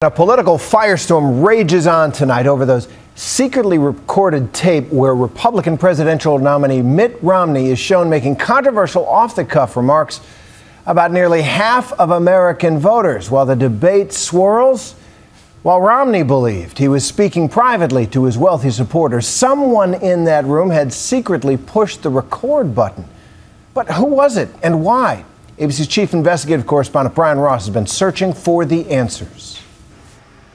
A political firestorm rages on tonight over those secretly recorded tape where Republican presidential nominee Mitt Romney is shown making controversial off-the-cuff remarks about nearly half of American voters. While the debate swirls, while Romney believed he was speaking privately to his wealthy supporters, someone in that room had secretly pushed the record button. But who was it and why? ABC's chief investigative correspondent Brian Ross has been searching for the answers.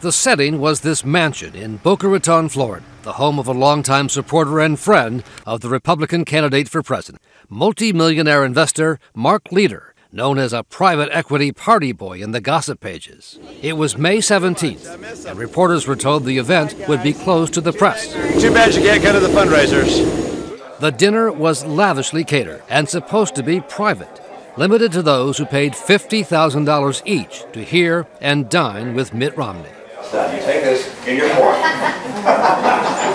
The setting was this mansion in Boca Raton, Florida, the home of a longtime supporter and friend of the Republican candidate for president, multi-millionaire investor Mark Leader, known as a private equity party boy in the gossip pages. It was May 17th, and reporters were told the event would be closed to the press. Too bad you can't go to the fundraisers. The dinner was lavishly catered and supposed to be private, limited to those who paid $50,000 each to hear and dine with Mitt Romney. You take this in your fork.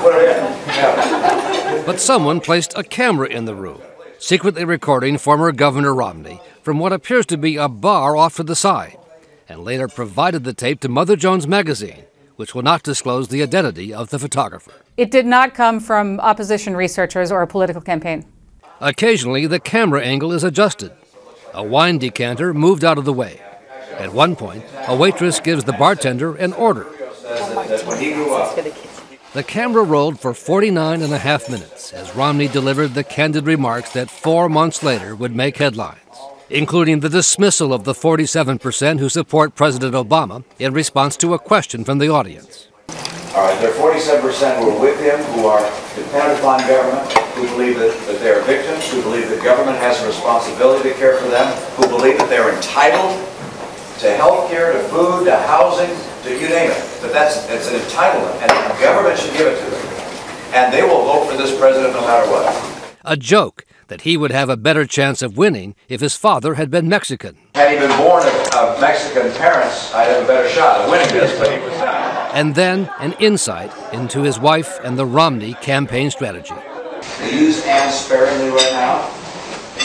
Put it in. Yeah. But someone placed a camera in the room, secretly recording former Governor Romney from what appears to be a bar off to the side, and later provided the tape to Mother Jones magazine, which will not disclose the identity of the photographer. It did not come from opposition researchers or a political campaign. Occasionally, the camera angle is adjusted. A wine decanter moved out of the way. At one point, a waitress gives the bartender an order. The camera rolled for 49 and a half minutes as Romney delivered the candid remarks that 4 months later would make headlines, including the dismissal of the 47% who support President Obama in response to a question from the audience. All right, there are 47% who are with him, who are dependent upon government, who believe that they are victims, who believe that government has a responsibility to care for them, who believe that they're entitled to health care, to food, to housing, to you name it. But it's an entitlement, and the government should give it to them. And they will vote for this president no matter what. A joke that he would have a better chance of winning if his father had been Mexican. Had he been born of Mexican parents, I'd have a better shot at winning this, but he was not. And then an insight into his wife and the Romney campaign strategy. They use Ann sparingly right now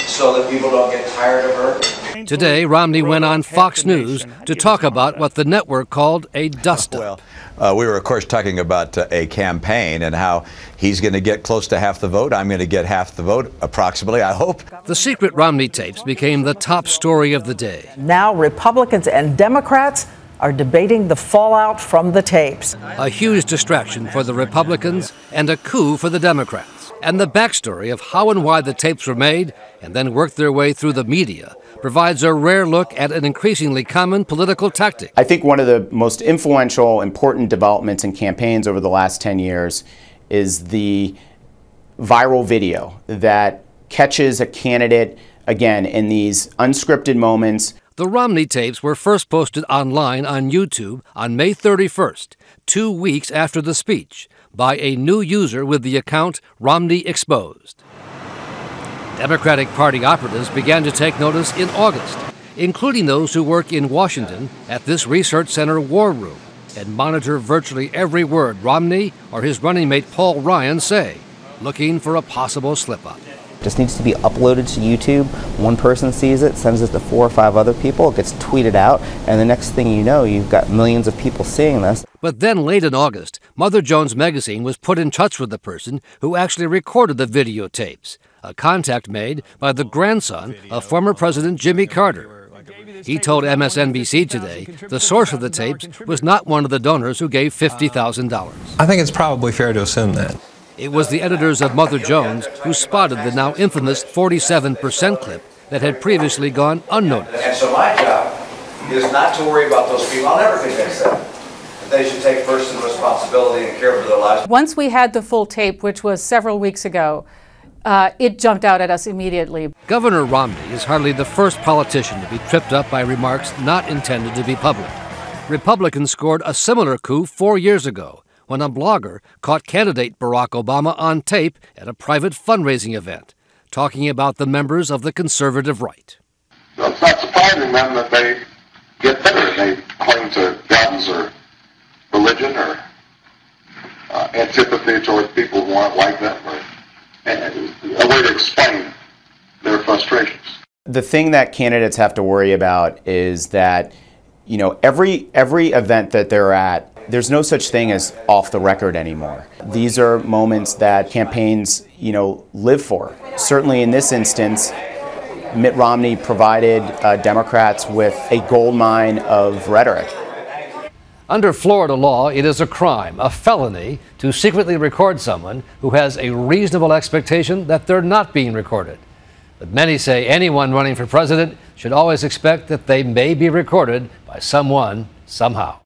so that people don't get tired of her. Today, Romney went on Fox News to talk about what the network called a dust-up. We were, of course, talking about a campaign and how he's going to get close to half the vote. I'm going to get half the vote, approximately, I hope. The secret Romney tapes became the top story of the day. Now Republicans and Democrats are debating the fallout from the tapes. A huge distraction for the Republicans and a coup for the Democrats. And the backstory of how and why the tapes were made and then worked their way through the media provides a rare look at an increasingly common political tactic. I think one of the most influential, important developments in campaigns over the last 10 years is the viral video that catches a candidate, again, in these unscripted moments. The Romney tapes were first posted online on YouTube on May 31st, 2 weeks after the speech, by a new user with the account Romney Exposed. Democratic Party operatives began to take notice in August, including those who work in Washington at this research center war room and monitor virtually every word Romney or his running mate Paul Ryan say, looking for a possible slip-up. It just needs to be uploaded to YouTube. One person sees it, sends it to 4 or 5 other people, it gets tweeted out, and the next thing you know, you've got millions of people seeing this. But then late in August, Mother Jones magazine was put in touch with the person who actually recorded the videotapes, a contact made by the grandson of former President Jimmy Carter. He told MSNBC today the source of the tapes was not one of the donors who gave $50,000. I think it's probably fair to assume that. It was the editors of Mother Jones who spotted the now infamous 47% clip that had previously gone unnoticed. And so my job is not to worry about those people. I'll never convince them. They should take personal responsibility and care for their lives. Once we had the full tape, which was several weeks ago, it jumped out at us immediately. Governor Romney is hardly the first politician to be tripped up by remarks not intended to be public. Republicans scored a similar coup 4 years ago when a blogger caught candidate Barack Obama on tape at a private fundraising event, talking about the members of the conservative right. So it's not surprising then that they get bitter. They cling to guns or religion or antipathy towards people who aren't like them, or a way to explain their frustrations. The thing that candidates have to worry about is that You know, every event that they're at, there's no such thing as off the record anymore. These are moments that campaigns, you know, live for. Certainly in this instance, Mitt Romney provided Democrats with a goldmine of rhetoric. Under Florida law, it is a crime, a felony, to secretly record someone who has a reasonable expectation that they're not being recorded. But many say anyone running for president should always expect that they may be recorded by someone, somehow.